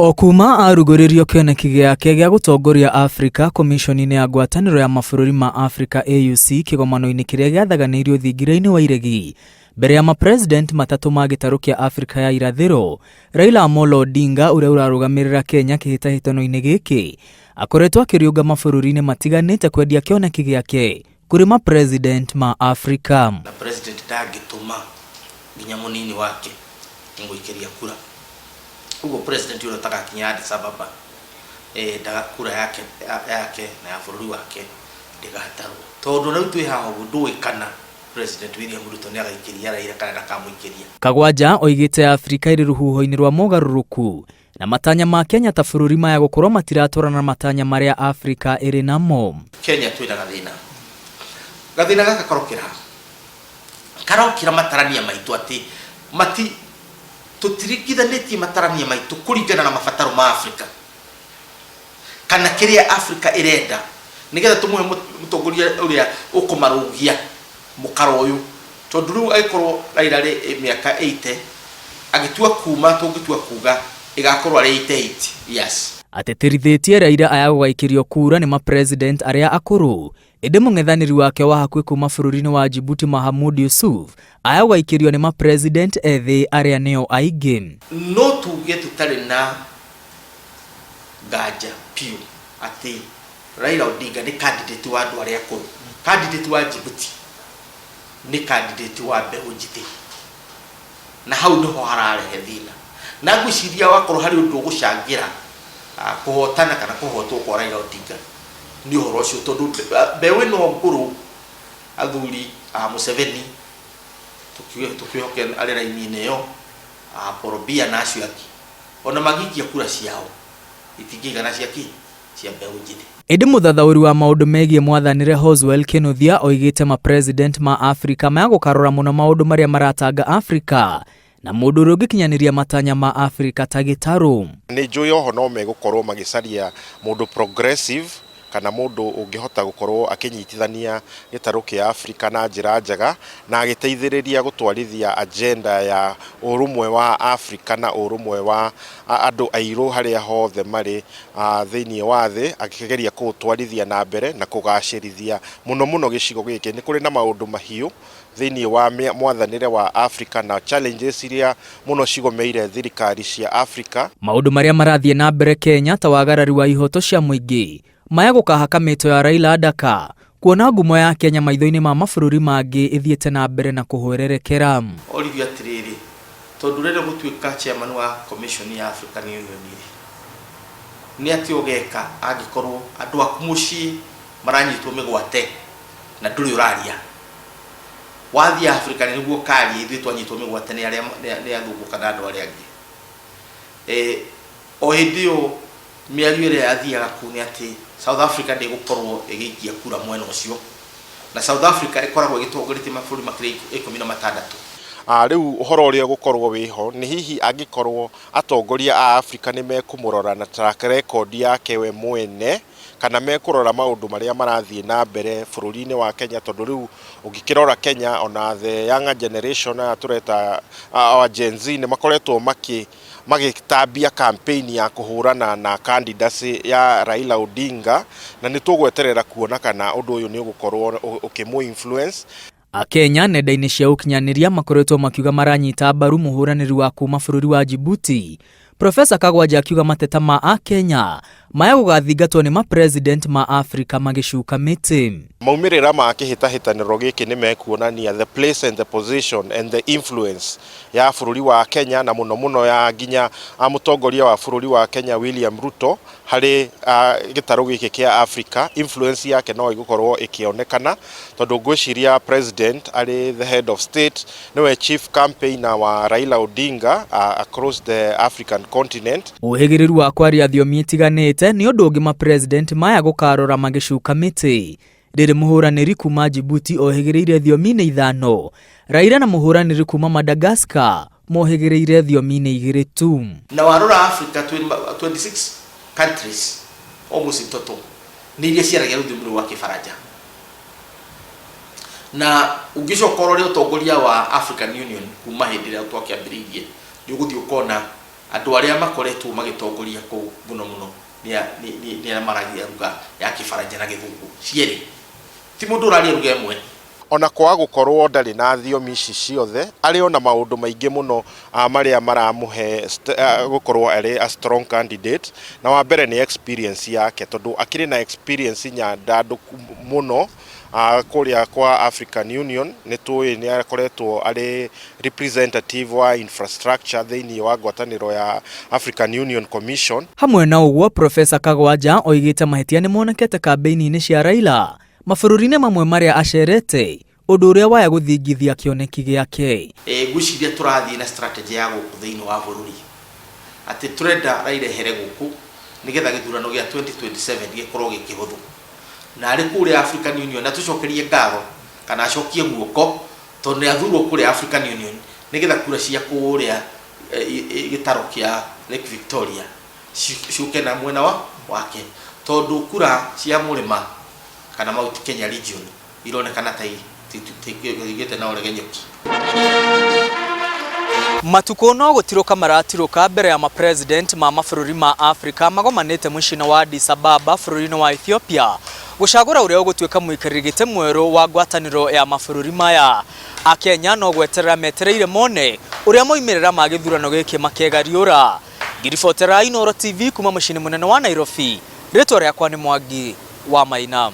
Okuma arugoririo kioneki giake gia gutongoria Africa Commission-ini ya ngwataniro ya mabũrũri ma Africa AUC kigomano-ini kiria giathaganirio thingira-ini wa iregi mbere ya president matatu ma gitaru kia Africa ya irathiro. Raila Amolo Odinga uria urarugamirira Kenya kihitahitano-ini giki akoretwo akiriunga mabũrũri-ini matiganite kwendia kioneki giake kuri president ma Africa. Na president ndangituma nginya munini wake nguikiria kura. Ugo president yule nataka kinya Addis Ababa daga kura yake na ya bũrũri wake ndigatarwo tondu na twi haho ndui kana president William Ruto ni agaikiria Raila kana ndakamuikiria. Kagwanja oigite Africa iri ruhuho-ini rwa mogaruruku na matanya ma Kenya ta bũrũri maya gukorwo matiratorana na matanya maria Africa iri namo. Kenya twina gathina gaka karokira matarania maitu ati mati tutirikithanĩtie matarania maitu kuringana na mabataro ma Africa kana kiria Africa irenda nigetha tumwe mutongoria uria ukumarugia mukaro uyu tondu riu aikorwo Raila ri miaka 80 agitua kuma tungitua kuga igakorwo ari 88 yes. Ateterithitie Raila ayagwaikirio kura ni president aria akuru indi mung'ethaniri wake wa hakwi kuma bũrũri-ini wa Djibouti Mahamoud Yusuf ayagwaikirio ni president ethi aria neo aingĩ. No tuge tutari na nganja piu ati Raila Odinga ni candidate wa andu aria akuru, candidate wa Djibouti ni candidate wa mbeũ njithi, na hau niho hararehe thina na ngwiciria wakorwo hari undu ugucangira kuhotana kana kuhotwo kwa Raila Odinga ni uhoro ucio tondu mbeũ ino nguru athuri Museveni tukihoke ari raini-ini yo Porobia na acio angi ona magikia kura ciao itingigana ciaki cia mbeũ njithi. Indi muthathauri wa maundu megie mwathanire Hoswell Kinuthia oigite president ma Africa magukarora muno maundu maria maratanga Africa na mundu uria ungikinyaniria matanya ma Africa ta gitaru. Ni njui oho no megukorwo magicaria mundu progressive kana mundu ungihota gukorwo akinyitithania gitaru kia Africa na njira njega na agiteithiriria gutwarithia agenda ya urumwe wa Africa na urumwe wa andu airu haria hothe mari thiini wa thi akigeria kutwarithia na mbere na kugacirithia muno gicigo giki. Ni kuri na maundu mahiu thiini wa mwathanire wa Africa na challenges iria muno cigomeire thirikari cia Africa. Maundu maria marathie na mbere Kenya ta wagarari wa ihoto cia muingi maya gukahaka mito ya Raila adaka kuona ngumo ya Kenya maitho-ini ma mabũrũri mangi ithiete na mbere na kuhwererekera. Olivia Tiriri tondu rere gutuika chairman wa Commission ya African Union ni ati ogeka agikorwo andu akumuci maranyitwo migwate na nduri uraria wathi Africa niguo kari ithu twanyitwo migwate ni aria ni athungu kana andu aria angi o hindio miario ire athiaga kuni ati South Africa ndi gukorwo igikia kura mwena ucio na South Africa ikoragwo igitongorete mabũrũri makiri 16. Riu uhoro uria gukorwo wiho ni hihi angikorwo atongoria a Africa ni mekumurora na track record yake we mwene kana mekurora maundu maria marathie na mbere bũrũri-ini wa Kenya tondu riu ungikirora Kenya ona the younger generation atureta our Gen Z ni makoretwo magitambia campaign ya kuhurana na candidacy ya Raila Odinga na ni tugweterera kuona kana undu uyu ni ugukorwo ukimu influence. Akenya nenda-ini cia ukinyaniria makoretwo makiuga maranyita mbaru muhuraniri wa kuma bũrũri wa Djibouti. Professor Kagwanja akiuga mateta ma Akenya maya gugathingatwo ni president ma Africa magishuka miti. Maumirira ma kihitahitaniro giki ni mekuonania the place and the position and the influence ya bũrũri wa Kenya na muno ya nginya mutongoria wa bũrũri wa Kenya William Ruto hari gitaru giki kia Africa. Influence yake no igukorwo ikionekana tondu ngwiciria president ari the head of state niwe chief campaigner wa Raila Odinga across the African continent. Uhigiriru wa kwaria thiomi itiganite ni undu ungi president maya gukarora magishuka miti. Riri muhuraniri kuma Djibouti ohigiriire thiomi-ini 5, Raila na muhuraniri kuma Madagascar mohigiriire thiomi-ini 2 tu. Na warora Africa 26 countries almost total ni iria ciaragia rũthiomi rwa Kifaranja na ungicokorwo ri utongoria wa African Union kuma hindi ria twakiambiririe ni uguthii ukona andu aria makoretwo magitongoria ku muno ni amaragia ruga ya Kifaranja na Githungu cieri ti mundu uraria ruga imwe. Ona kwa gukorwo ndari na thiomi ici ciothe ari ona maundu maingi muno maria maramuhe gukorwo ari a strong candidate, na wa mbere ni experience yake, tondu akiri na experience nyandandu muno kuria kwa African Union. Ni tuwi ni akoretwo ari representative wa infrastructure thiini wa ngwataniro ya African Union Commission. Hamwe na uguo, Professor Kagwanja oigite mahitia ni monekete kambeini-ini cia Raila mabũrũri-inĩ mamwe maria acerete, undu uria waya guthingithia kioneki giake. Gwiciria turathii na strategy ya guku thiini wa bũrũri ati turenda Raila ehere guku nigetha githurano gia 2027 gikorwo gikihuthu, na ari kuria African Union na tucokerie ngatho kana acokie guoko tondu ni athurwo kuria African Union nigetha kura cia kuria gitaro kia Lake Victoria ciuke na mwena wake, tondu kura cia murima kana Mount Kenya region ironekana ta igite na uregenyoki. Matuko no gutiruka maratiruka mbere ya president ma mabũrũri ma Afrika magomanite mucina wa Addis Ababa bũrũri-inĩ wa Ethiopia gucagura uria ugutuika muikarĩri gĩtĩ mwerũ wa ngwatanĩro ya mabũrũri maya. Akenya no gweterera metereire mone uria moimirira ma gĩthurano gĩkĩ makegariũra. Ngiribotera Inooro TV kuma mucini munene wa Nairobi. Rĩtwa rĩakwa nĩ Mwangi wa Maina.